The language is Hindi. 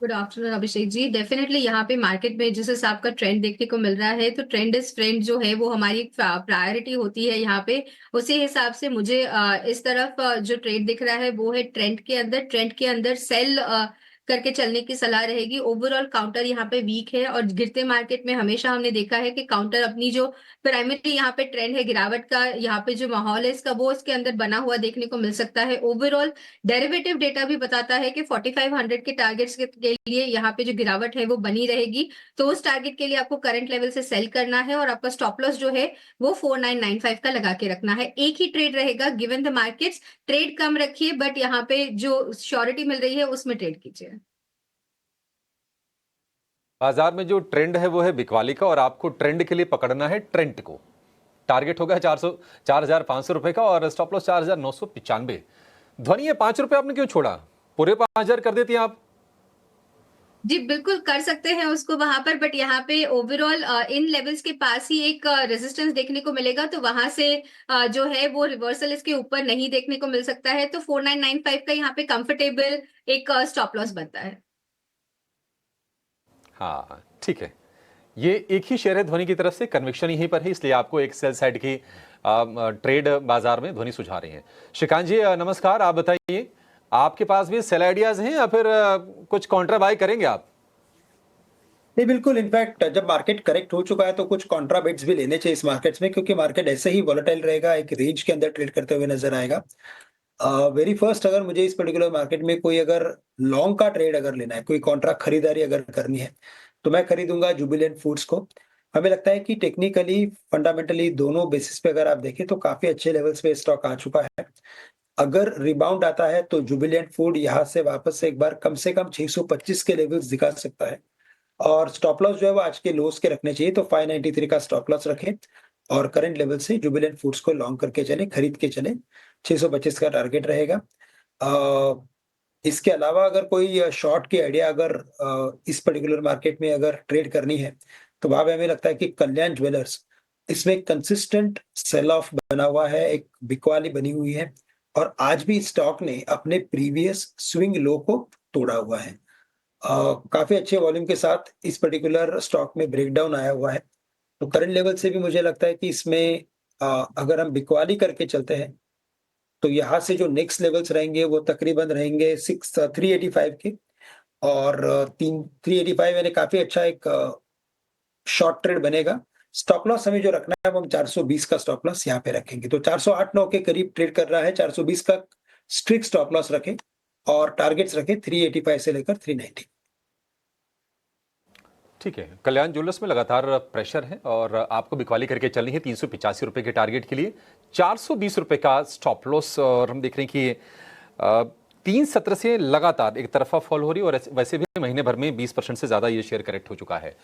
Good afternoon Abhishek ji. Definitely यहाँ पे मार्केट में जिस हिसाब का ट्रेंड देखने को मिल रहा है, तो ट्रेंड इज फ्रेंड जो है वो हमारी प्रायोरिटी होती है यहाँ पे। उसी हिसाब से मुझे इस तरफ जो ट्रेड दिख रहा है वो है ट्रेंड के अंदर सेल करके चलने की सलाह रहेगी। ओवरऑल काउंटर यहाँ पे वीक है, और गिरते मार्केट में हमेशा हमने देखा है कि काउंटर अपनी जो प्राइमरी यहाँ पे ट्रेंड है गिरावट का, यहाँ पे जो माहौल है इसका, वो इसके अंदर बना हुआ देखने को मिल सकता है। ओवरऑल डेरिवेटिव डेटा भी बताता है कि 4500 के टारगेट्स के लिए यहाँ पे जो गिरावट है वो बनी रहेगी। तो उस टारगेट के लिए आपको करंट लेवल से सेल करना है, और आपका स्टॉप लॉस जो है वो 4995 का लगा के रखना है। एक ही ट्रेड रहेगा गिवन द मार्केट्स। ट्रेड कम रखिए, बट यहाँ पे जो श्योरिटी मिल रही है उसमें ट्रेड कीजिए। बाजार में जो ट्रेंड है वो है बिकवाली का, और आपको ट्रेंड के लिए पकड़ना है ट्रेंड को। टारगेट होगा 4,500 रुपए का, और स्टॉप लॉस 4,995। ध्वनि, ये 5 रुपए आपने क्यों छोड़ा? पूरे 5,000 कर देती हैं आप। जी बिल्कुल कर सकते हैं उसको वहां पर, बट यहाँ पे ओवरऑल इन लेवल्स के पास ही एक रेजिस्टेंस देखने को मिलेगा, तो वहां से जो है वो रिवर्सल इसके ऊपर नहीं देखने को मिल सकता है। तो 4995 का यहाँ पे कंफर्टेबल एक स्टॉप लॉस बनता है। हाँ ठीक है। ये एक ही शेयर है ध्वनि की तरफ से, कन्विक्शन यहीं पर है, इसलिए आपको एक सेल साइड की ट्रेड बाजार में ध्वनि सुझा रही हैं। श्रीकांत जी नमस्कार, आप बताइए, आपके पास भी सेल आइडियाज हैं या फिर कुछ कॉन्ट्रा बाय करेंगे आप? नहीं, बिल्कुल। इनफैक्ट जब मार्केट करेक्ट हो चुका है तो कुछ कॉन्ट्रा बेट्स भी लेने चाहिए इस मार्केट्स में, क्योंकि मार्केट ऐसे ही वॉलेटाइल रहेगा, एक रेंज के अंदर ट्रेड करते हुए नजर आएगा। वेरी फर्स्ट, अगर मुझे इस पर्टिकुलर मार्केट में कोई अगर लॉन्ग का ट्रेड अगर लेना है, कोई कॉन्ट्रा खरीदारी अगर करनी है, तो मैं खरीदूंगा जुबिलेंट फूड्स को। हमें लगता है कि टेक्निकली, फंडामेंटली दोनों बेसिस पे अगर आप देखें तो काफी अच्छे लेवल्स पे स्टॉक आ चुका है। अगर रिबाउंड आता है तो जुबिलेंट फूड यहाँ से वापस से एक बार कम से कम 625 के लेवल्स दिखा सकता है। और स्टॉप लॉस जो है वो आज के लोस के रखने चाहिए, तो 593 का स्टॉप लॉस रखें, और करंट लेवल से जुबिलेंट फूड्स को लॉन्ग करके चले, खरीद के चले। 625 का टारगेट रहेगा। इसके अलावा अगर कोई शॉर्ट की आइडिया अगर इस पर्टिकुलर मार्केट में अगर ट्रेड करनी है, तो वहां पे हमें लगता है कि कल्याण ज्वेलर्स, इसमें कंसिस्टेंट सेल ऑफ बना हुआ है, एक बिकवाली बनी हुई है, और आज भी स्टॉक ने अपने प्रीवियस स्विंग लो को तोड़ा हुआ है। काफ़ी अच्छे वॉल्यूम के साथ इस पर्टिकुलर स्टॉक में ब्रेकडाउन आया हुआ है। तो करंट लेवल से भी मुझे लगता है कि इसमें अगर हम बिकवाली करके चलते हैं, तो यहाँ से जो नेक्स्ट लेवल्स रहेंगे वो तकरीबन रहेंगे 385 के, और 385 यानी काफ़ी अच्छा एक शॉर्ट ट्रेड बनेगा। स्टॉप लॉस हमें जो रखना है वो हम 420 का स्टॉप लॉस यहाँ पे रखेंगे। तो 408-9 के करीब ट्रेड कर रहा है, 420 का स्ट्रिक्ट स्टॉप लॉस रखें, और टारगेट्स रखें 385 से लेकर 390। ठीक है, कल्याण ज्वेलर्स में लगातार प्रेशर है, और आपको बिकवाली करके चलनी है 385 रुपए के टारगेट के लिए। 420 रुपए का स्टॉप लॉस, और हम देख रहे हैं कि 3 सत्र से लगातार एक तरफा फॉल हो रही है, और वैसे भी महीने भर में 20% से ज्यादा ये शेयर करेक्ट हो चुका है।